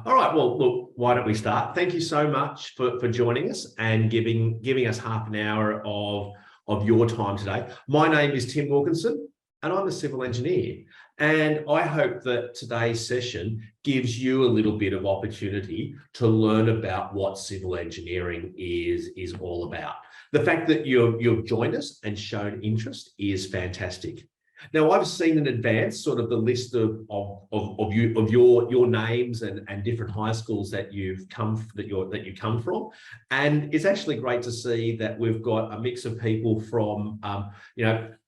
All right, well, look, why don't we start? Thank you so much for joining us and giving us half an hour of your time today. My name is Tim Wilkinson, and I'm a civil engineer. And I hope that today's session gives you a little bit of opportunity to learn about what civil engineering is all about. The fact that you've joined us and shown interest is fantastic. Now, I've seen in advance sort of the list of your names and different high schools that you come from, and it's actually great to see that we've got a mix of people from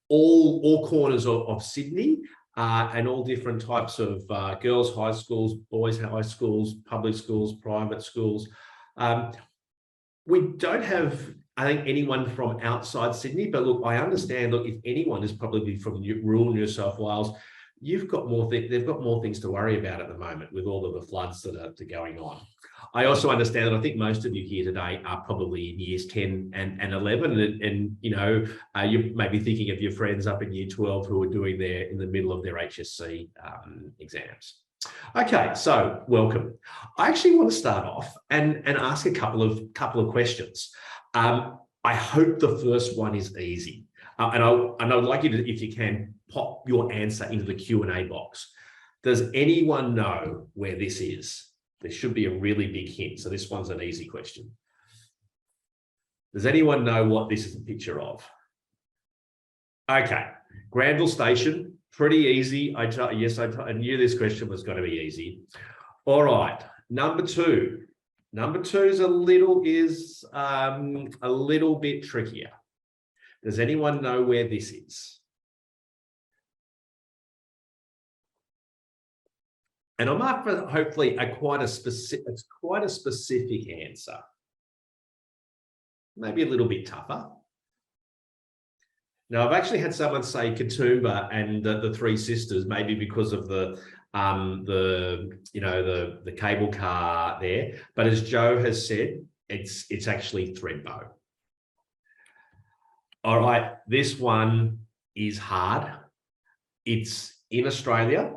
all corners of Sydney and all different types of girls' high schools, boys' high schools, public schools, private schools. We don't have, I think, anyone from outside Sydney, but look, I understand, look, if anyone is probably from rural New South Wales, they've got more things to worry about at the moment with all of the floods that are going on. I also understand that I think most of you here today are probably in years 10 and 11, and you may be thinking of your friends up in year 12 who are doing in the middle of their HSC exams. Okay, so welcome. I actually want to start off and ask a couple of questions. I hope the first one is easy, and I would like you to, if you can, pop your answer into the Q&A box. Does anyone know where this is? There should be a really big hint, so this one's an easy question. Does anyone know what this is a picture of? Okay, Granville Station. Pretty easy. I knew this question was going to be easy. All right, number two. Number two is a little bit trickier. Does anyone know where this is? And I'm after hopefully quite a specific answer. Maybe a little bit tougher. Now, I've actually had someone say Katoomba and the Three Sisters, maybe because of the cable car there. But as Joe has said, it's actually Thredbo. All right, this one is hard. It's in Australia.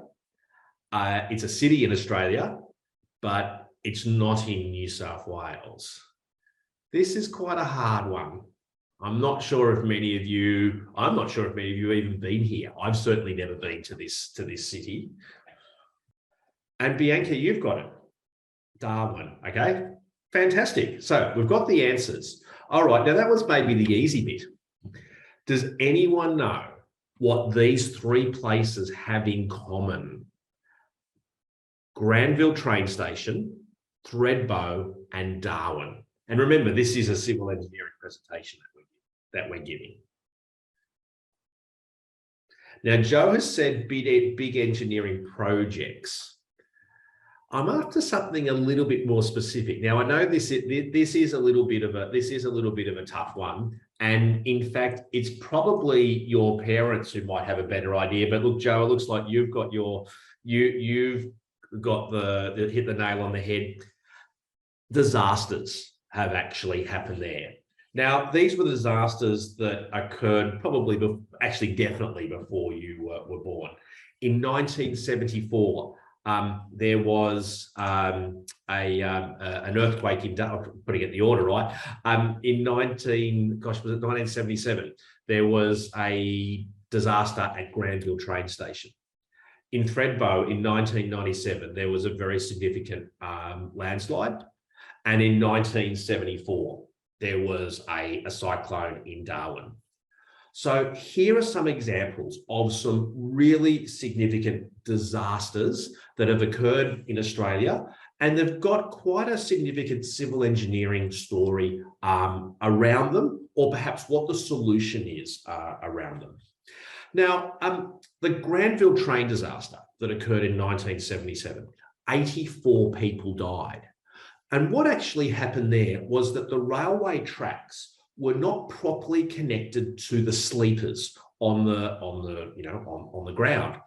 It's a city in Australia, but it's not in New South Wales. This is quite a hard one. I'm not sure if many of you have even been here. I've certainly never been to this city. And Bianca, you've got it. Darwin, okay? Fantastic. So we've got the answers. All right, now that was maybe the easy bit. Does anyone know what these three places have in common? Granville train station, Thredbo, and Darwin. And remember, this is a civil engineering presentation that we're giving. Now, Joe has said big engineering projects. I'm after something a little bit more specific. Now, I know this is a little bit of a tough one, and in fact, it's probably your parents who might have a better idea. But look, Joe, it looks like you've got the hit the nail on the head. Disasters have actually happened there. Now, these were disasters that occurred definitely before you were born. In 1974, there was an earthquake in, putting it in the order, right? In 1977, there was a disaster at Granville train station. In Thredbo in 1997, there was a very significant landslide. And in 1974, there was a cyclone in Darwin. So here are some examples of some really significant disasters that have occurred in Australia, and they've got quite a significant civil engineering story around them, or perhaps what the solution is around them. Now, the Granville train disaster that occurred in 1977, 84 people died. And what actually happened there was that the railway tracks were not properly connected to the sleepers on the ground.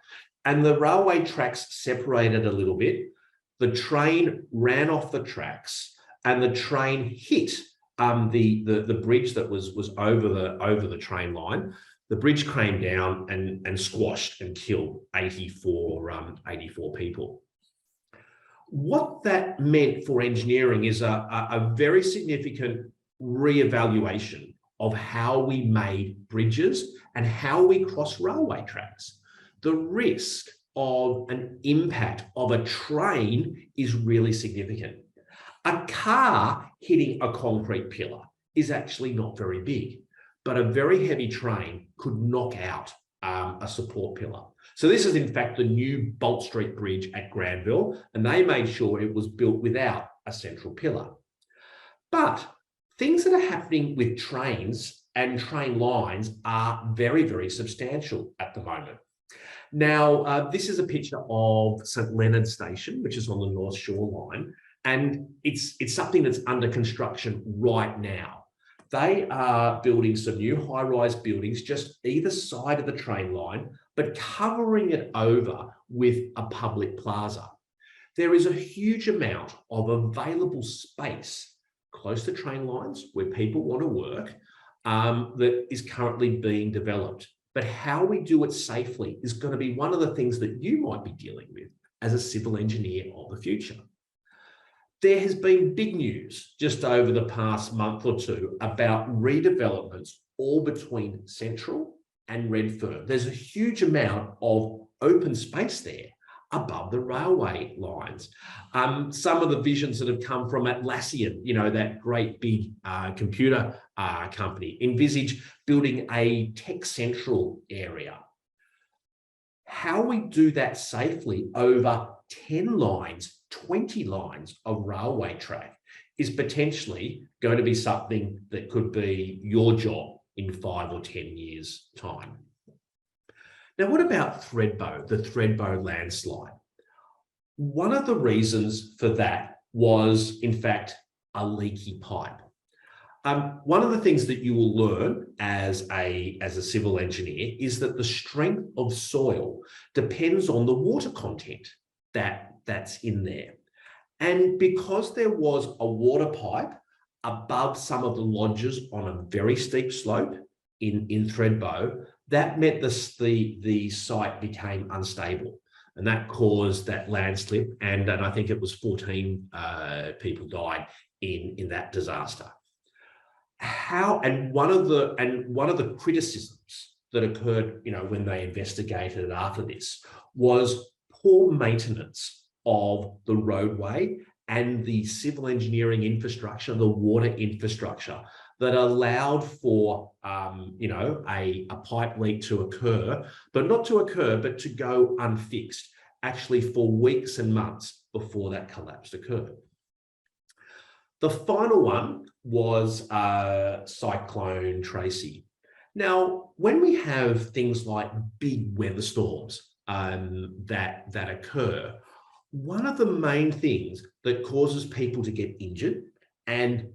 And the railway tracks separated a little bit. The train ran off the tracks, and the train hit the bridge that was over the train line. The bridge came down and squashed and killed 84 people. What that meant for engineering is a very significant re-evaluation of how we made bridges and how we cross railway tracks. The risk of an impact of a train is really significant. A car hitting a concrete pillar is actually not very big, but a very heavy train could knock out a support pillar. So this is in fact the new Bolt Street Bridge at Granville, and they made sure it was built without a central pillar. But things that are happening with trains and train lines are very, very substantial at the moment. Now, this is a picture of St Leonard Station, which is on the North Shore line, and it's something that's under construction right now. They are building some new high-rise buildings just either side of the train line, but covering it over with a public plaza. There is a huge amount of available space close to train lines where people want to work that is currently being developed. But how we do it safely is going to be one of the things that you might be dealing with as a civil engineer of the future. There has been big news just over the past month or two about redevelopments all between Central and Redfern. There's a huge amount of open space there above the railway lines. Some of the visions that have come from Atlassian, you know, that great big computer company, envisage building a tech central area. How we do that safely over 10 lines, 20 lines of railway track is potentially going to be something that could be your job in 5 or 10 years' time. Now, what about Thredbo, the Thredbo landslide? One of the reasons for that was, in fact, a leaky pipe. One of the things that you will learn as a civil engineer is that the strength of soil depends on the water content that's in there. And because there was a water pipe above some of the lodges on a very steep slope in Thredbo, that meant the site became unstable. And that caused that landslip. And I think it was 14 people died in that disaster. One of the criticisms that occurred, you know, when they investigated it after this was poor maintenance of the roadway and the civil engineering infrastructure, the water infrastructure that allowed for, you know, a pipe leak to occur, but not to occur, but to go unfixed, actually for weeks and months before that collapse occurred. The final one was Cyclone Tracy. Now, when we have things like big weather storms that occur, one of the main things that causes people to get injured and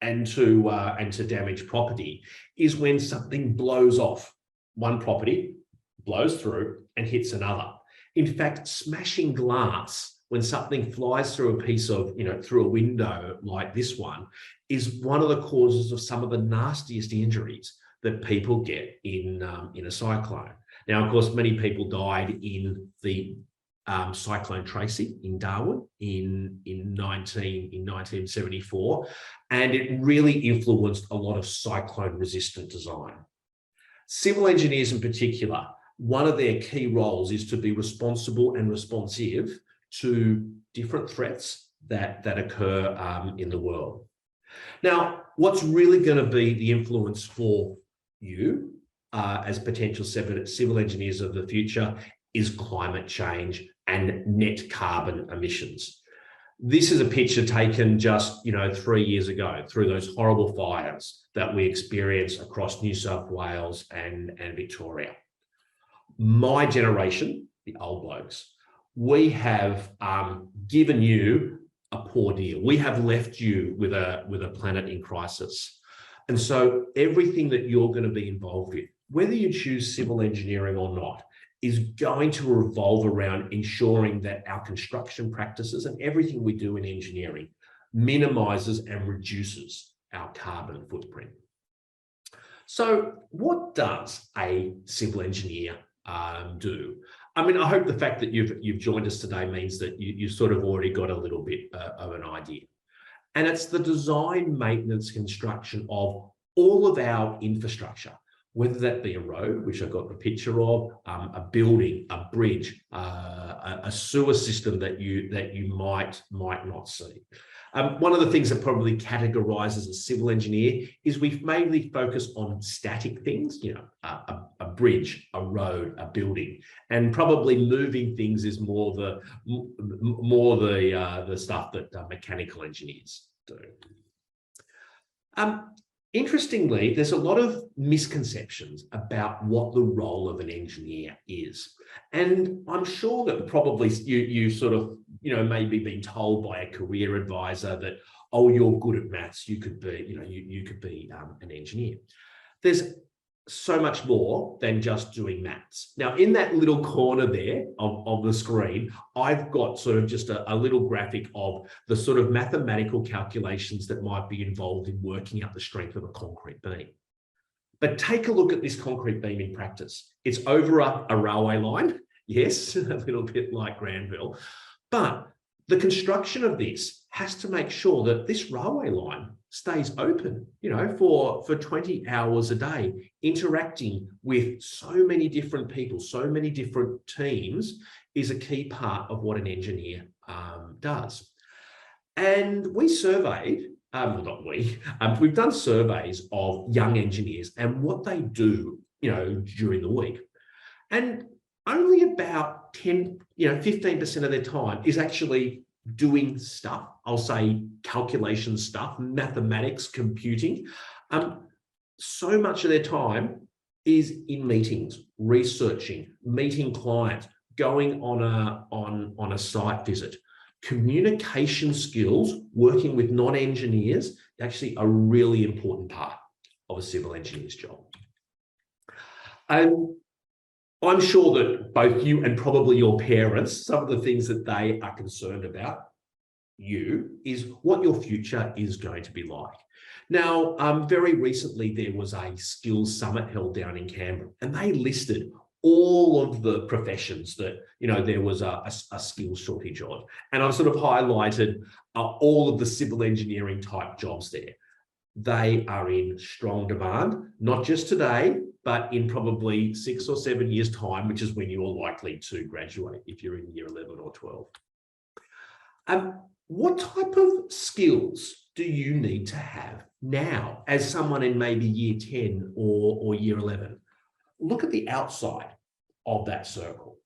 to damage property is when something blows off one property, blows through and hits another. In fact, smashing glass when something flies through a piece of, you know, through a window like this one is one of the causes of some of the nastiest injuries that people get in a cyclone. Now, of course, many people died in the Cyclone Tracy in Darwin in 1974, and it really influenced a lot of cyclone-resistant design. Civil engineers in particular, one of their key roles is to be responsible and responsive to different threats that occur in the world. Now, what's really going to be the influence for you as potential civil engineers of the future is climate change and net carbon emissions. This is a picture taken just, you know, 3 years ago through those horrible fires that we experienced across New South Wales and Victoria. My generation, the old blokes, we have given you a poor deal. We have left you with a planet in crisis. And so everything that you're going to be involved with, whether you choose civil engineering or not, is going to revolve around ensuring that our construction practices and everything we do in engineering minimizes and reduces our carbon footprint. So what does a civil engineer do. I mean, I hope the fact that you've joined us today means that you've sort of already got a little bit of an idea. And it's the design, maintenance, construction of all of our infrastructure, whether that be a road, which I've got the picture of, a building, a bridge, a sewer system that you might not see. One of the things that probably categorises a civil engineer is we mainly focus on static things, you know, a bridge, a road, a building, and probably moving things is more the stuff that mechanical engineers do. Interestingly, there's a lot of misconceptions about what the role of an engineer is. And I'm sure that probably you sort of, you know, maybe been told by a career advisor that, oh, you're good at maths, you could be, you know, you could be an engineer. There's so much more than just doing maths. Now, in that little corner there of the screen, I've got sort of just a little graphic of the sort of mathematical calculations that might be involved in working out the strength of a concrete beam. But take a look at this concrete beam in practice. It's over a railway line, yes, a little bit like Granville, but the construction of this has to make sure that this railway line stays open, you know, for 20 hours a day, interacting with so many different people, so many different teams is a key part of what an engineer does. And we surveyed, not we, we've done surveys of young engineers and what they do, you know, during the week. And only about 15% of their time is actually doing stuff. I'll say calculation stuff, mathematics, computing. So much of their time is in meetings, researching, meeting clients, going on a site visit. Communication skills, working with non-engineers, actually a really important part of a civil engineer's job. I'm sure that both you and probably your parents, some of the things that they are concerned about you is what your future is going to be like. Now, very recently, there was a skills summit held down in Canberra, and they listed all of the professions that, you know, there was a skills shortage of. And I've sort of highlighted all of the civil engineering type jobs there. They are in strong demand, not just today, but in probably 6 or 7 years' time, which is when you're likely to graduate if you're in year 11 or 12. What type of skills do you need to have now as someone in maybe year 10 or year 11? Look at the outside of that circle.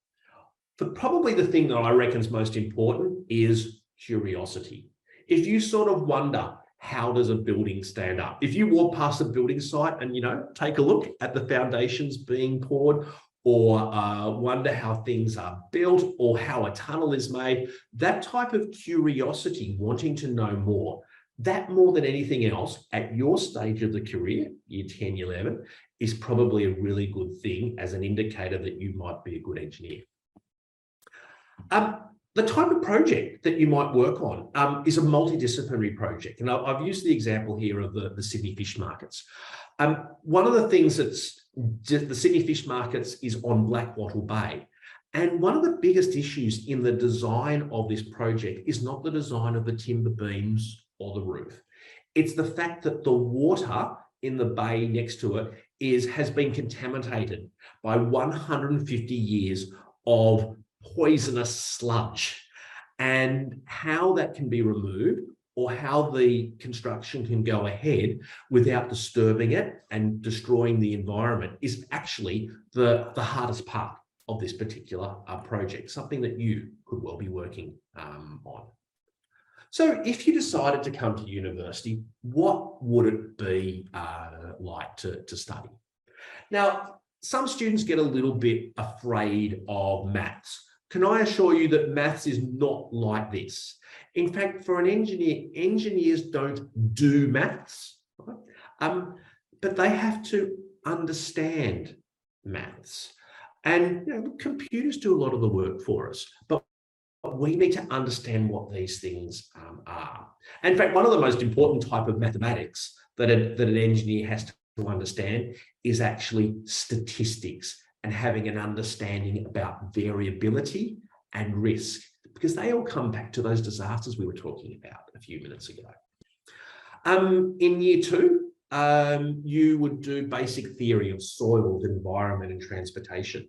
Probably the thing that I reckon is most important is curiosity. If you sort of wonder, how does a building stand up? If you walk past a building site and, you know, take a look at the foundations being poured, or wonder how things are built or how a tunnel is made, that type of curiosity, wanting to know more, that more than anything else at your stage of the career, year 10, year 11, is probably a really good thing as an indicator that you might be a good engineer. The type of project that you might work on is a multidisciplinary project. And I've used the example here of the Sydney fish markets. One of the things that's the Sydney fish markets is on Blackwattle Bay. And one of the biggest issues in the design of this project is not the design of the timber beams or the roof. It's the fact that the water in the bay next to it has been contaminated by 150 years of poisonous sludge, and how that can be removed or how the construction can go ahead without disturbing it and destroying the environment is actually the hardest part of this particular project, something that you could well be working on. So if you decided to come to university, what would it be like to study? Now, some students get a little bit afraid of maths. Can I assure you that maths is not like this? In fact, for an engineer, engineers don't do maths, right? But they have to understand maths. And you know, computers do a lot of the work for us, but we need to understand what these things are. In fact, one of the most important type of mathematics that an engineer has to understand is actually statistics and having an understanding about variability and risk, because they all come back to those disasters we were talking about a few minutes ago. In year 2, you would do basic theory of soils, environment, and transportation.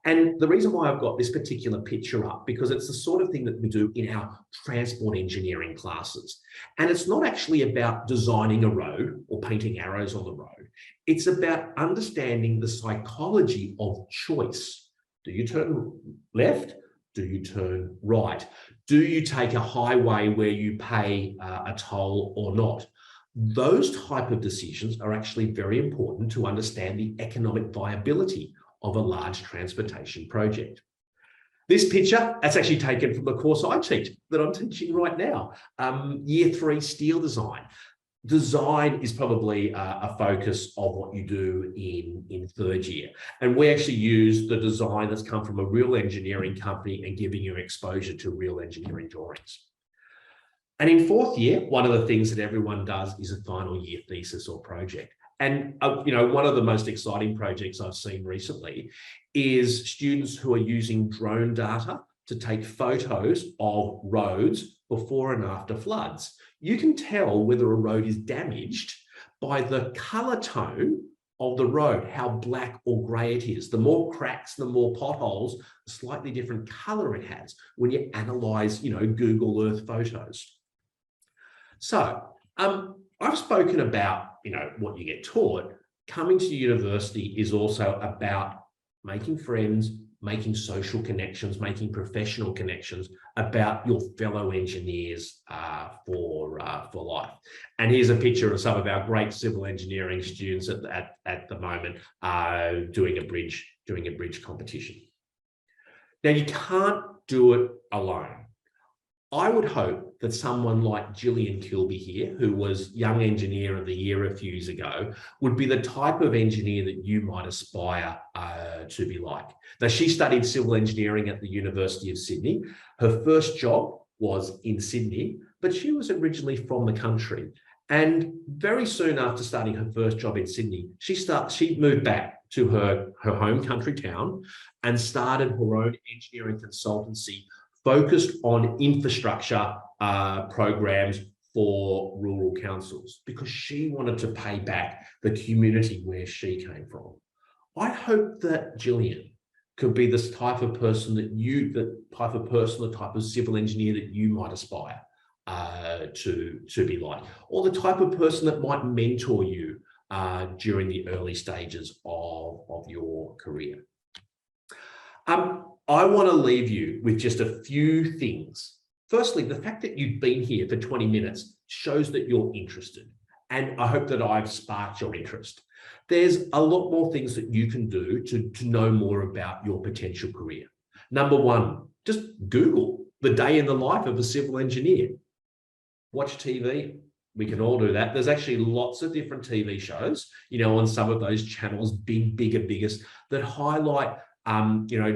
And the reason why I've got this particular picture up, because it's the sort of thing that we do in our transport engineering classes. And it's not actually about designing a road or painting arrows on the road. It's about understanding the psychology of choice. Do you turn left? Do you turn right? Do you take a highway where you pay a toll or not? Those type of decisions are actually very important to understand the economic viability of a large transportation project. This picture, that's actually taken from the course I teach, that I'm teaching right now, year 3 steel design. Design is probably a focus of what you do in 3rd year. And we actually use the design that's come from a real engineering company and giving you exposure to real engineering drawings. And in 4th year, one of the things that everyone does is a final year thesis or project. And one of the most exciting projects I've seen recently is students who are using drone data to take photos of roads before and after floods. You can tell whether a road is damaged by the color tone of the road, how black or gray it is. The more cracks, the more potholes, the slightly different color it has when you analyze, Google Earth photos. So I've spoken about, what you get taught. Coming to university is also about making friends, making social connections, making professional connections about your fellow engineers for life. And here's a picture of some of our great civil engineering students at the moment doing a bridge competition. Now, you can't do it alone. I would hope that someone like Gillian Kilby here, who was Young Engineer of the Year a few years ago, would be the type of engineer that you might aspire to be like. Now, she studied civil engineering at the University of Sydney. Her first job was in Sydney, but she was originally from the country. And very soon after starting her first job in Sydney, she moved back to her home country town and started her own engineering consultancy focused on infrastructure programs for rural councils, because she wanted to pay back the community where she came from. I hope that Gillian could be this type of person the type of civil engineer that you might aspire to be like, or the type of person that might mentor you during the early stages of your career. I want to leave you with just a few things. Firstly, the fact that you've been here for 20 minutes shows that you're interested, and I hope that I've sparked your interest. There's a lot more things that you can do to know more about your potential career. Number 1, just Google the day in the life of a civil engineer. Watch TV. We can all do that. There's actually lots of different TV shows, on some of those channels, biggest, that highlight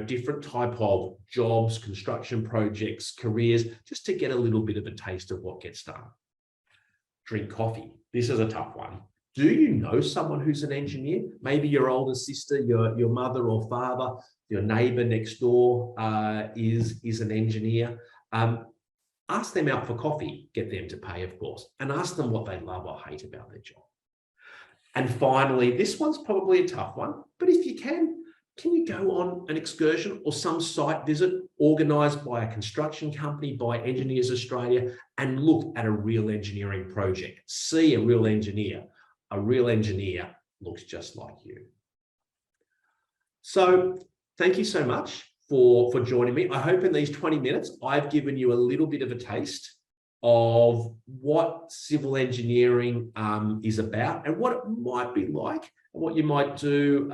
different type of jobs, construction projects, careers, just to get a little bit of a taste of what gets done. Drink coffee. This is a tough one. Do you know someone who's an engineer? Maybe your older sister, your mother or father, your neighbor next door is an engineer. Ask them out for coffee, get them to pay, of course, and ask them what they love or hate about their job. And finally, this one's probably a tough one, but if you can you go on an excursion or some site visit organised by a construction company, by Engineers Australia, and look at a real engineering project? See a real engineer. A real engineer looks just like you. So thank you so much for joining me. I hope in these 20 minutes, I've given you a little bit of a taste of what civil engineering is about and what it might be like, and what you might do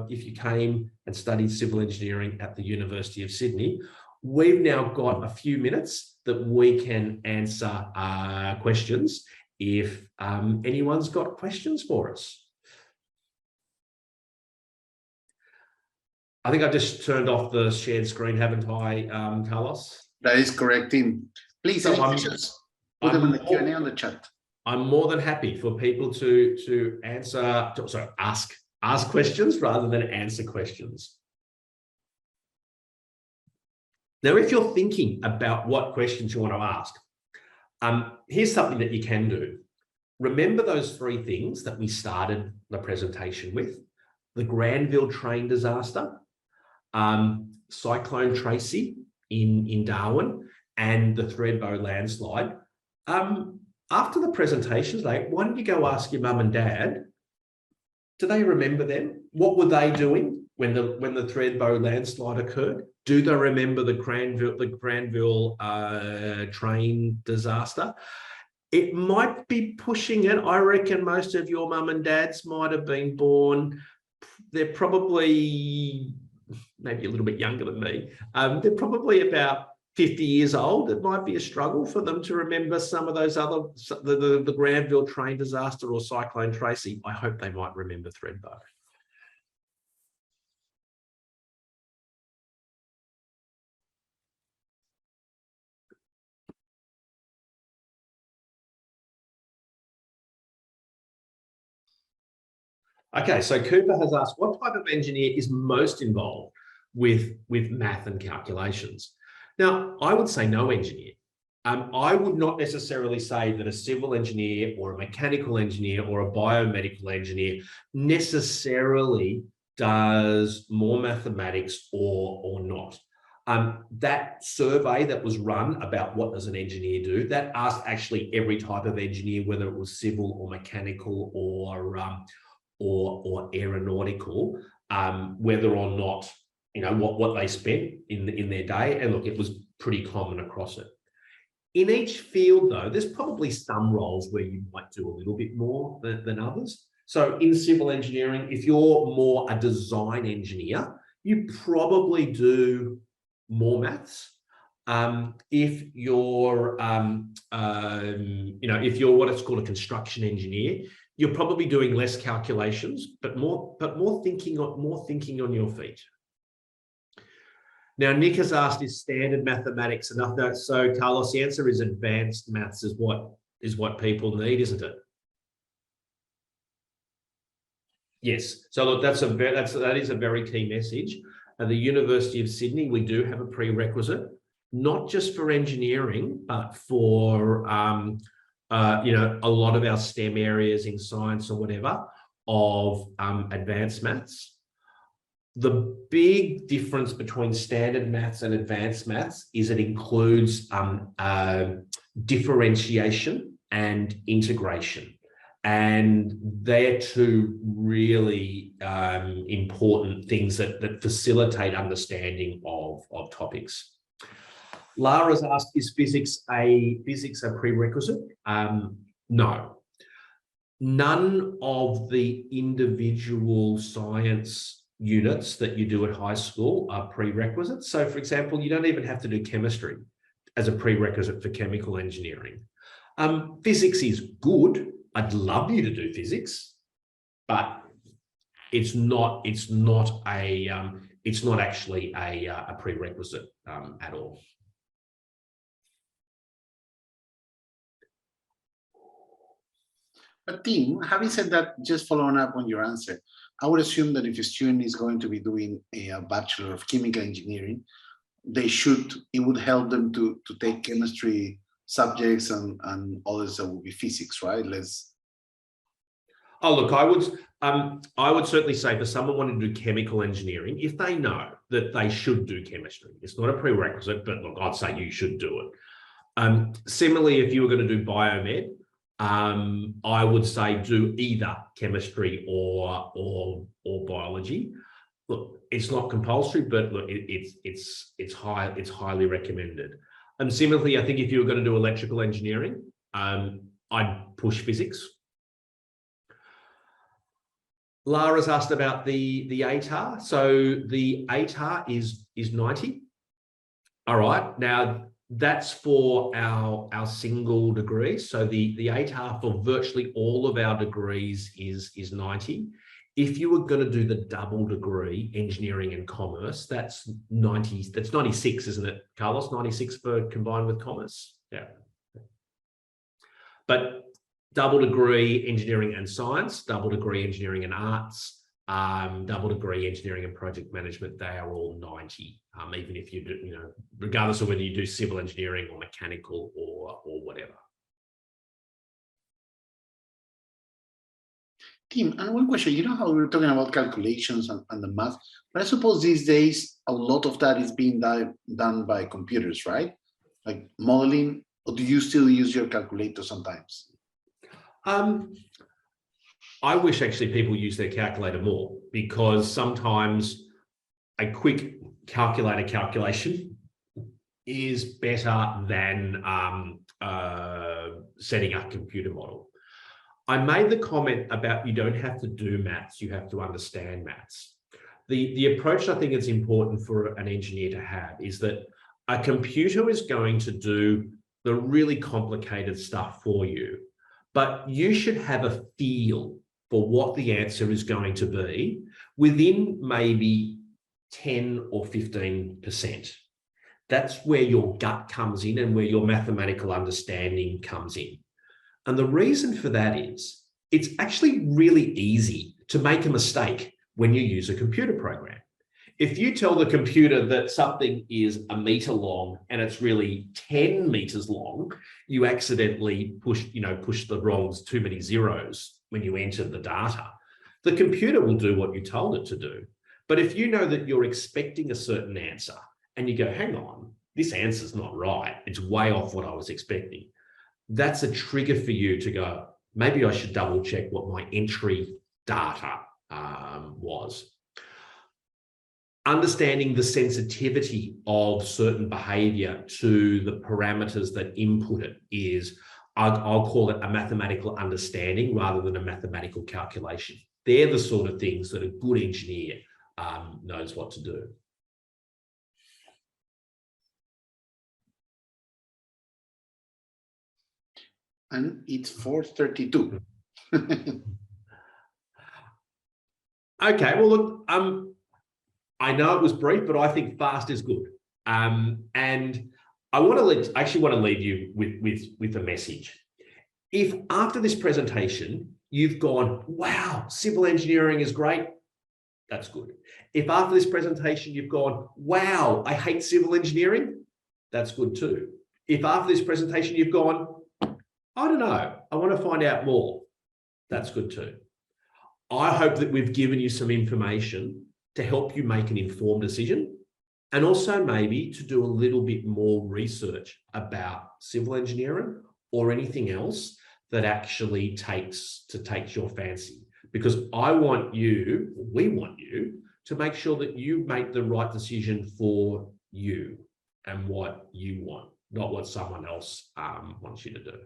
if you came and studied civil engineering at the University of Sydney. We've now got a few minutes that we can answer questions if anyone's got questions for us. I think I've just turned off the shared screen, haven't I, Carlos? That is correct, Tim. Please, any questions? Put them in the Q&A on the chat. I'm more than happy for people to ask questions rather than answer questions. Now, if you're thinking about what questions you want to ask, here's something that you can do. Remember those three things that we started the presentation with: the Granville train disaster, Cyclone Tracy in Darwin, and the Thredbo landslide. After the presentation today, why don't you go ask your mum and dad, do they remember them? What were they doing when the Thredbo landslide occurred? Do they remember the Granville train disaster? It might be pushing it. I reckon most of your mum and dads might have been born. They're probably maybe a little bit younger than me. They're probably about 50 years old. It might be a struggle for them to remember some of those other, the Granville train disaster or Cyclone Tracy. I hope they might remember Thredbo. Okay, so Cooper has asked, what type of engineer is most involved with math and calculations? Now, I would say no engineer. I would not necessarily say that a civil engineer or a mechanical engineer or a biomedical engineer necessarily does more mathematics or not. That survey that was run about what does an engineer do, that asked actually every type of engineer, whether it was civil or mechanical or aeronautical, whether or not, what they spent in their day. And look, it was pretty common across it. In each field, though, there's probably some roles where you might do a little bit more than others. So in civil engineering, if you're more a design engineer, you probably do more maths. If you're, if you're what it's called a construction engineer, you're probably doing less calculations, but more thinking on your feet. Now, Nick has asked, is standard mathematics enough? So, Carlos, the answer is advanced maths is what people need, isn't it? Yes. So look, that is a very key message. At the University of Sydney, we do have a prerequisite, not just for engineering, but for a lot of our STEM areas in science or whatever, of advanced maths. The big difference between standard maths and advanced maths is it includes differentiation and integration. And they're two really important things that facilitate understanding of topics. Lara's asked, is physics a prerequisite? No. None of the individual science units that you do at high school are prerequisites. So, for example, you don't even have to do chemistry as a prerequisite for chemical engineering. Physics is good. I'd love you to do physics, but it's not actually a prerequisite at all. But Tim, having said that, just following up on your answer, I would assume that if a student is going to be doing a Bachelor of Chemical Engineering, it would help them to take chemistry subjects and others that would be physics, right? Oh, look, I would certainly say for someone wanting to do chemical engineering, if they know that they should do chemistry, it's not a prerequisite, but look, I'd say you should do it. Similarly, if you were going to do biomed, I would say do either chemistry or biology. Look, it's not compulsory, but look, it's highly recommended. And similarly, I think if you were going to do electrical engineering, I'd push physics. Lara's asked about the ATAR. So the ATAR is 90. All right. Now, that's for our single degree. So the ATAR for virtually all of our degrees is 90. If you were going to do the double degree, engineering and commerce, that's 90. That's 96, isn't it, Carlos? 96 for combined with commerce. Yeah. But double degree engineering and science, double degree engineering and arts, double degree engineering and project management, they are all 90, even if you do, regardless of whether you do civil engineering or mechanical or whatever. Tim, and one question, you know how we were talking about calculations and the math, but I suppose these days a lot of that is being done by computers, right? Like modeling, or do you still use your calculator sometimes? I wish actually people use their calculator more, because sometimes a quick calculation is better than setting up a computer model. I made the comment about you don't have to do maths, you have to understand maths. The approach I think it's important for an engineer to have is that a computer is going to do the really complicated stuff for you, but you should have a feel for what the answer is going to be within maybe 10 or 15%. That's where your gut comes in and where your mathematical understanding comes in. And the reason for that is it's actually really easy to make a mistake when you use a computer program. If you tell the computer that something is 1 meter long and it's really 10 meters long, you accidentally push the wrong too many zeros when you enter the data. The computer will do what you told it to do. But if you know that you're expecting a certain answer and you go, hang on, this answer's not right, it's way off what I was expecting, that's a trigger for you to go, maybe I should double check what my entry data was. Understanding the sensitivity of certain behavior to the parameters that input it is, I'll call it a mathematical understanding rather than a mathematical calculation. They're the sort of things that a good engineer knows what to do. And it's 4:32. Okay, well, look, I know it was brief, but I think fast is good. And I actually want to leave you with a message. If after this presentation, you've gone, wow, civil engineering is great, that's good. If after this presentation, you've gone, wow, I hate civil engineering, that's good too. If after this presentation, you've gone, I don't know, I want to find out more, that's good too. I hope that we've given you some information to help you make an informed decision, and also maybe to do a little bit more research about civil engineering or anything else that actually takes your fancy. Because we want you to make sure that you make the right decision for you and what you want, not what someone else wants you to do.